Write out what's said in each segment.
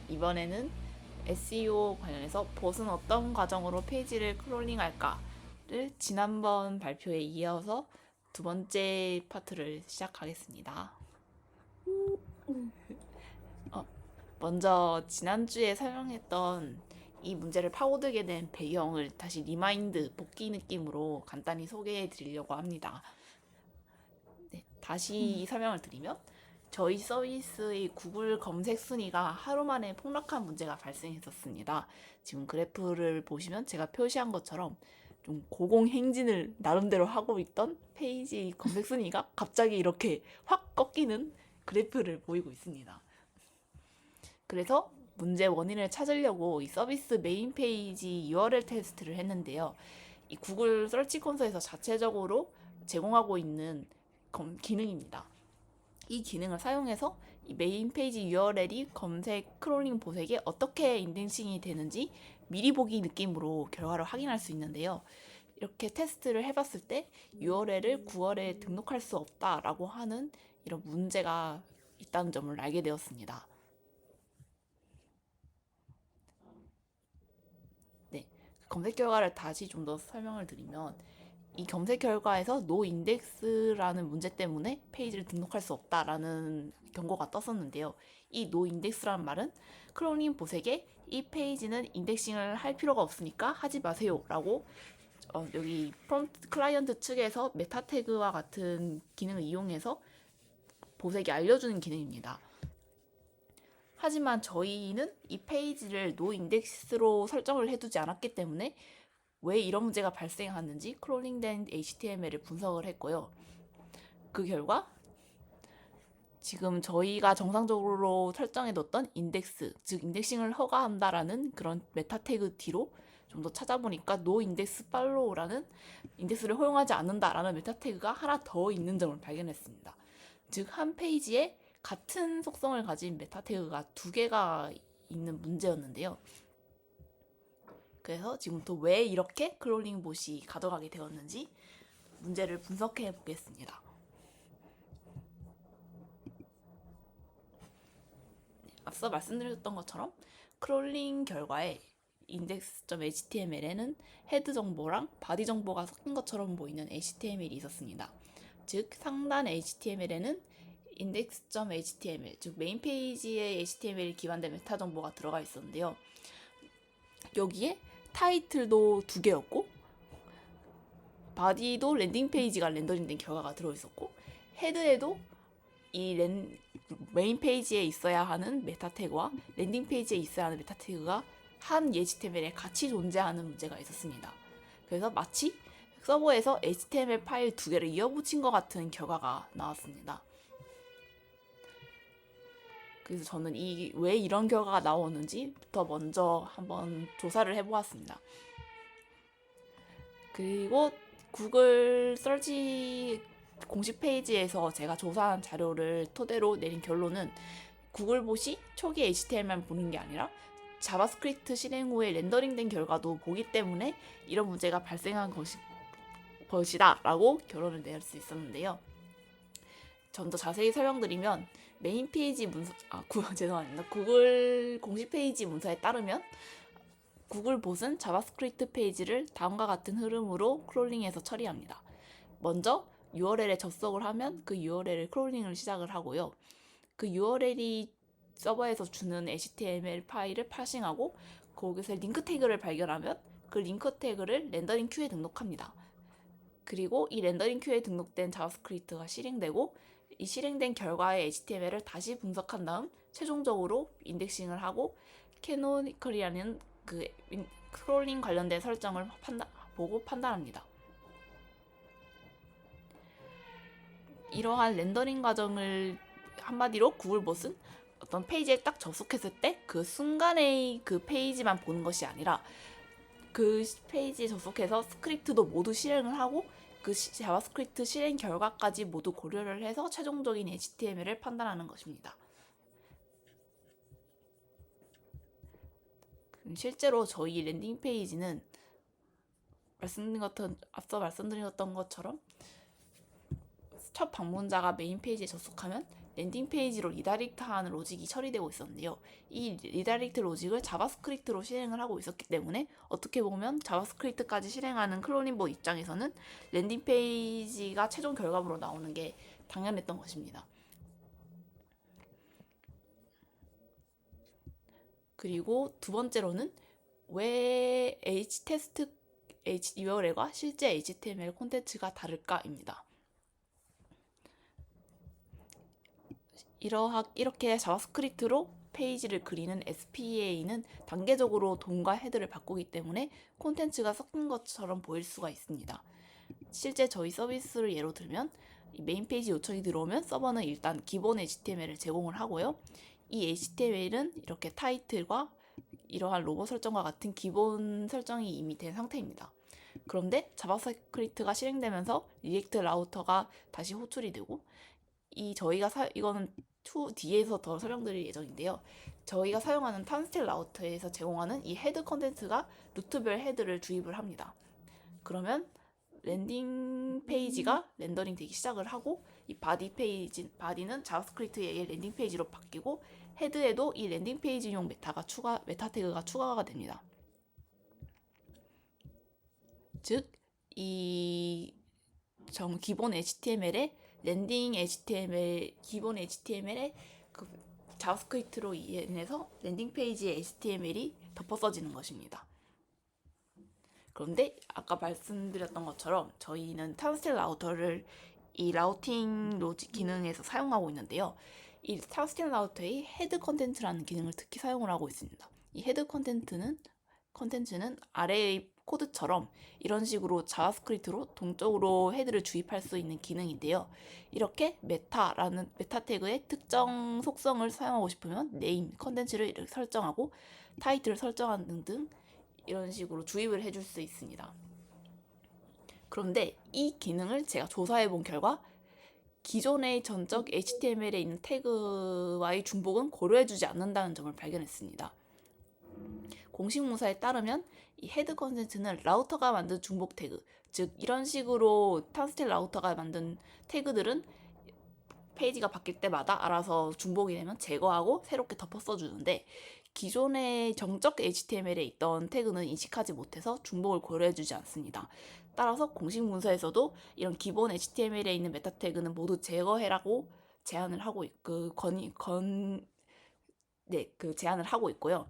이번에는 SEO 관련해서 봇은 어떤 과정으로 페이지를 크롤링할까를 지난번 발표에 이어서 두 번째 파트를 시작하겠습니다. 먼저 지난주에 설명했던 이 문제를 파고들게 된 배경을 다시 리마인드, 복귀 느낌으로 간단히 소개해 드리려고 합니다. 네, 다시 설명을 드리면 저희 서비스의 구글 검색 순위가 하루 만에 폭락한 문제가 발생했었습니다. 지금 그래프를 보시면 제가 표시한 것처럼 좀 고공행진을 나름대로 하고 있던 페이지 검색 순위가 갑자기 이렇게 확 꺾이는 그래프를 보이고 있습니다. 그래서 문제 원인을 찾으려고 이 서비스 메인 페이지 URL 테스트를 했는데요. 이 구글 서치 콘솔에서 자체적으로 제공하고 있는 기능입니다. 이 기능을 사용해서 이 메인 페이지 URL이 검색 크롤링 보색에 어떻게 인덱싱이 되는지 미리 보기 느낌으로 결과를 확인할 수 있는데요. 이렇게 테스트를 해봤을 때 URL을 9월에 등록할 수 없다라고 하는 이런 문제가 있다는 점을 알게 되었습니다. 네, 검색 결과를 다시 좀 더 설명을 드리면 이 검색 결과에서 no index라는 문제 때문에 페이지를 등록할 수 없다라는 경고가 떴었는데요. 이 no index라는 말은 크롤링 보색에 이 페이지는 인덱싱을 할 필요가 없으니까 하지 마세요라고 여기 프롬프트 클라이언트 측에서 메타 태그와 같은 기능을 이용해서 보색에 알려주는 기능입니다. 하지만 저희는 이 페이지를 no index로 설정을 해두지 않았기 때문에 왜 이런 문제가 발생하는지 크롤링된 HTML을 분석을 했고요. 그 결과 지금 저희가 정상적으로 설정해뒀던 인덱스, 즉 인덱싱을 허가한다라는 그런 메타 태그 뒤로 좀 더 찾아보니까 no index follow라는 인덱스를 허용하지 않는다라는 메타 태그가 하나 더 있는 점을 발견했습니다. 즉 한 페이지에 같은 속성을 가진 메타 태그가 두 개가 있는 문제였는데요. 그래서 지금부터 왜 이렇게 크롤링 봇이 가져가게 되었는지 문제를 분석해 보겠습니다. 앞서 말씀드렸던 것처럼 크롤링 결과에 index.html에는 헤드 정보랑 바디 정보가 섞인 것처럼 보이는 HTML이 있었습니다. 즉 상단 HTML에는 index.html, 즉 메인 페이지의 HTML이 기반된 메타 정보가 들어가 있었는데요. 여기에 타이틀도 두 개였고 바디도 랜딩 페이지가 렌더링된 결과가 들어있었고 헤드에도 이 메인 페이지에 있어야 하는 메타 태그와 랜딩 페이지에 있어야 하는 메타 태그가 한 HTML에 같이 존재하는 문제가 있었습니다. 그래서 마치 서버에서 HTML 파일 두 개를 이어붙인 것 같은 결과가 나왔습니다. 그래서 저는 왜 이런 결과가 나오는지부터 먼저 한번 조사를 해보았습니다. 그리고 구글 서치 공식 페이지에서 제가 조사한 자료를 토대로 내린 결론은 구글봇이 초기 HTML만 보는 게 아니라 자바스크립트 실행 후에 렌더링된 결과도 보기 때문에 이런 문제가 발생한 것이다 라고 결론을 내릴 수 있었는데요. 좀 더 자세히 설명드리면 메인 페이지 문서, 죄송합니다. 구글 공식 페이지 문서에 따르면 구글봇은 자바스크립트 페이지를 다음과 같은 흐름으로 크롤링해서 처리합니다. 먼저 URL에 접속을 하면 그 URL을 크롤링을 시작을 하고요. 그 URL이 서버에서 주는 HTML 파일을 파싱하고 거기서 링크 태그를 발견하면 그 링크 태그를 렌더링 큐에 등록합니다. 그리고 이 렌더링 큐에 등록된 자바스크립트가 실행되고 이 실행된 결과의 HTML을 다시 분석한 다음 최종적으로 인덱싱을 하고 캐노니컬이라는 그 크롤링 관련된 설정을 보고 판단합니다. 이러한 렌더링 과정을 한마디로 구글봇은 어떤 페이지에 딱 접속했을 때 그 순간의 그 페이지만 보는 것이 아니라 그 페이지에 접속해서 스크립트도 모두 실행을 하고 그 자바스크립트 실행 결과까지 모두 고려를 해서 최종적인 HTML을 판단하는 것입니다. 실제로 저희 랜딩 페이지는 앞서 말씀드렸던 것처럼 첫 방문자가 메인 페이지에 접속하면 랜딩 페이지로 리다이렉트하는 로직이 처리되고 있었는데요. 이 리다이렉트 로직을 자바스크립트로 실행을 하고 있었기 때문에 어떻게 보면 자바스크립트까지 실행하는 클로닝봇 입장에서는 랜딩 페이지가 최종 결과물로 나오는 게 당연했던 것입니다. 그리고 두 번째로는 왜 H테스트 URL과 실제 HTML 콘텐츠가 다를까입니다. 이렇게 자바스크립트로 페이지를 그리는 SPA는 단계적으로 돔과 헤드를 바꾸기 때문에 콘텐츠가 섞인 것처럼 보일 수가 있습니다. 실제 저희 서비스를 예로 들면 메인 페이지 요청이 들어오면 서버는 일단 기본 HTML을 제공을 하고요. 이 HTML은 이렇게 타이틀과 이러한 로고 설정과 같은 기본 설정이 이미 된 상태입니다. 그런데 자바스크립트가 실행되면서 리액트 라우터가 다시 호출이 되고 이거는 뒤에서 더 설명드릴 예정인데요. 저희가 사용하는 탐스텔 라우터에서 제공하는 이 헤드 컨텐츠가 루트별 헤드를 주입을 합니다. 그러면 랜딩 페이지가 렌더링 되기 시작을 하고 이 바디는 자바스크립트에 의해 랜딩 페이지로 바뀌고 헤드에도 이 랜딩 페이지용 메타 태그가 추가가 됩니다. 즉, 이 기본 HTML에 기본 HTML에 그 자바스크립트로 인해서 랜딩 페이지의 HTML이 덮어 써지는 것입니다. 그런데 아까 말씀드렸던 것처럼 저희는 탐스텔 라우터를 이 라우팅 로직 기능에서 사용하고 있는데요. 이 탐스텔 라우터의 헤드 컨텐츠라는 기능을 특히 사용을 하고 있습니다. 이 헤드 컨텐츠는 아래의 코드처럼 이런 식으로 자바스크립트로 동적으로 헤드를 주입할 수 있는 기능인데요. 이렇게 메타 태그의 특정 속성을 사용하고 싶으면 네임, 컨텐츠를 이렇게 설정하고 타이틀을 설정하는 등 이런 식으로 주입을 해줄 수 있습니다. 그런데 이 기능을 제가 조사해 본 결과 기존의 전적 HTML에 있는 태그와의 중복은 고려해주지 않는다는 점을 발견했습니다. 공식 문서에 따르면 이 헤드 컨텐츠는 라우터가 만든 중복 태그, 즉 이런 식으로 탐스텔 라우터가 만든 태그들은 페이지가 바뀔 때마다 알아서 중복이 되면 제거하고 새롭게 덮어 써주는데 기존의 정적 HTML에 있던 태그는 인식하지 못해서 중복을 고려해주지 않습니다. 따라서 공식 문서에서도 이런 기본 HTML에 있는 메타 태그는 모두 제거해라고 제안을 하고 제안을 하고 있고요.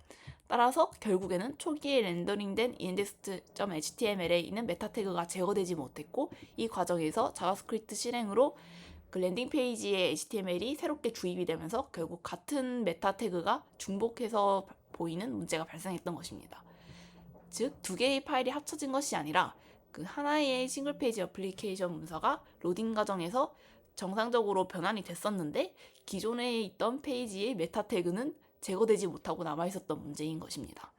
따라서 결국에는 초기에 렌더링된 index.html에 있는 메타 태그가 제거되지 못했고 이 과정에서 자바스크립트 실행으로 그 랜딩 페이지의 HTML이 새롭게 주입이 되면서 결국 같은 메타 태그가 중복해서 보이는 문제가 발생했던 것입니다. 즉, 두 개의 파일이 합쳐진 것이 아니라 그 하나의 싱글 페이지 어플리케이션 문서가 로딩 과정에서 정상적으로 변환이 됐었는데 기존에 있던 페이지의 메타 태그는 제거되지 못하고 남아있었던 문제인 것입니다.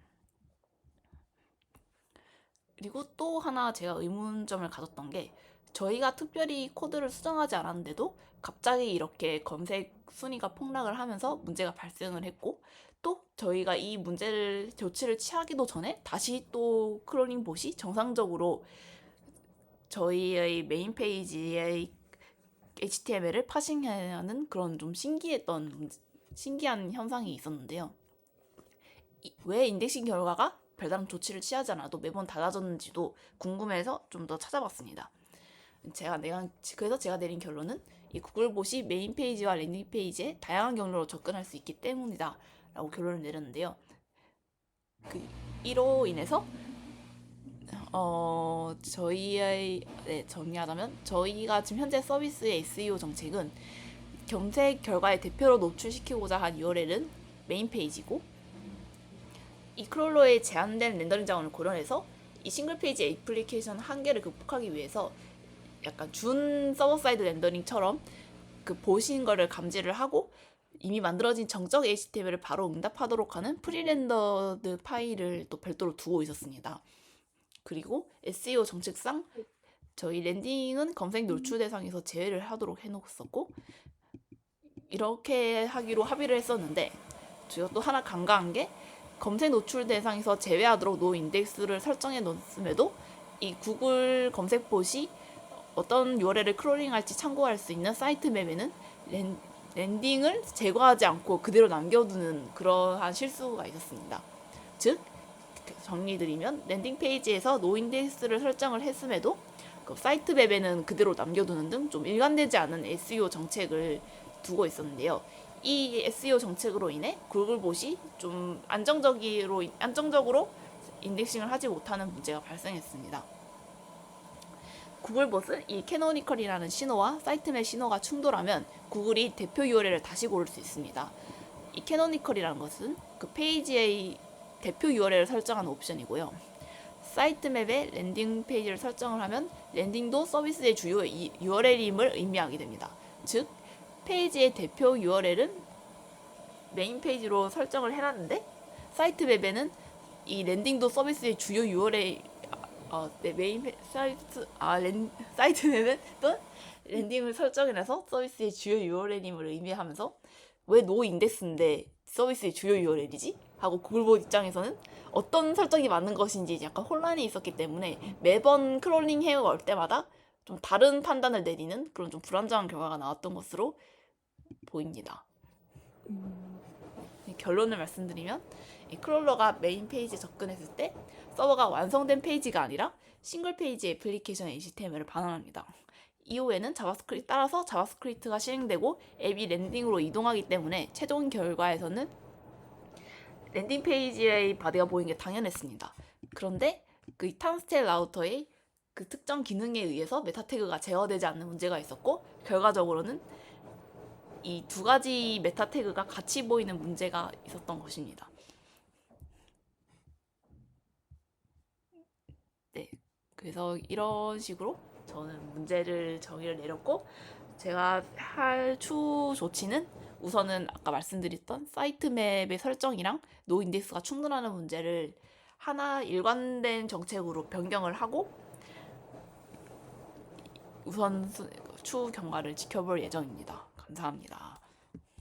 그리고 또 하나 제가 의문점을 가졌던 게 저희가 특별히 코드를 수정하지 않았는데도 갑자기 이렇게 검색 순위가 폭락을 하면서 문제가 발생을 했고 또 저희가 이 조치를 취하기도 전에 다시 또 크롤링 봇이 정상적으로 저희의 메인 페이지의 HTML을 파싱하는 그런 좀 신기한 현상이 있었는데요. 왜 인덱싱 결과가 별다른 조치를 취하지 않아도 매번 닫아졌는지도 궁금해서 좀 더 찾아봤습니다. 그래서 제가 내린 결론은 이 구글봇이 메인 페이지와 랜딩 페이지에 다양한 경로로 접근할 수 있기 때문이다 라고 결론을 내렸는데요. 이로 인해서 정리하자면 저희가 지금 현재 서비스의 SEO 정책은 검색 결과의 대표로 노출시키고자 한 URL은 메인 페이지고 이 크롤러의 제한된 렌더링 자원을 고려해서 이 싱글 페이지 애플리케이션 한계를 극복하기 위해서 약간 준 서버 사이드 렌더링처럼 그 보신 거를 감지를 하고 이미 만들어진 정적 HTML을 바로 응답하도록 하는 프리렌더드 파일을 또 별도로 두고 있었습니다. 그리고 SEO 정책상 저희 랜딩은 검색 노출 대상에서 제외를 하도록 해놓았었고 이렇게 하기로 합의를 했었는데 제가 또 하나 간과한 게 검색 노출 대상에서 제외하도록 노 인덱스를 설정해 놓았음에도 이 구글 검색봇이 어떤 URL을 크롤링할지 참고할 수 있는 사이트 맵에는 랜딩을 제거하지 않고 그대로 남겨두는 그러한 실수가 있었습니다. 즉 정리드리면 랜딩 페이지에서 노 인덱스를 설정을 했음에도 그 사이트 맵에는 그대로 남겨두는 등 좀 일관되지 않은 SEO 정책을 두고 있었는데요. 이 SEO 정책으로 인해 구글봇이 좀 안정적으로 인덱싱을 하지 못하는 문제가 발생했습니다. 구글봇은 이 캐노니컬이라는 신호와 사이트맵 신호가 충돌하면 구글이 대표 URL을 다시 고를 수 있습니다. 이 캐노니컬이라는 것은 그 페이지의 대표 URL을 설정하는 옵션이고요. 사이트맵에 랜딩 페이지를 설정을 하면 랜딩도 서비스의 주요 URL임을 의미하게 됩니다. 즉 페이지의 대표 URL은 메인 페이지로 설정을 해놨는데 사이트맵에는 이 랜딩도 서비스의 주요 URL 사이트맵은 또 랜딩을 설정해놔서 서비스의 주요 URL임을 의미하면서 왜 노 인덱스인데 서비스의 주요 URL이지? 하고 구글봇 입장에서는 어떤 설정이 맞는 것인지 약간 혼란이 있었기 때문에 매번 크롤링 해올 때마다 좀 다른 판단을 내리는 그런 좀 불안정한 결과가 나왔던 것으로 보입니다. 결론을 말씀드리면 이 크롤러가 메인 페이지에 접근했을 때 서버가 완성된 페이지가 아니라 싱글 페이지 애플리케이션 HTML을 반환합니다. 이후에는 따라서 자바스크립트가 실행되고 앱이 랜딩으로 이동하기 때문에 최종 결과에서는 랜딩 페이지의 바디가 보이는 게 당연했습니다. 그런데 그 탐스텔 라우터의 그 특정 기능에 의해서 메타 태그가 제어되지 않는 문제가 있었고 결과적으로는 이 두 가지 메타 태그가 같이 보이는 문제가 있었던 것입니다. 네, 그래서 이런 식으로 저는 문제를 정의를 내렸고 제가 할 추후 조치는 우선은 아까 말씀드렸던 사이트맵의 설정이랑 노 인덱스가 충돌하는 문제를 하나 일관된 정책으로 변경을 하고 우선 추후 경과를 지켜볼 예정입니다. 감사합니다.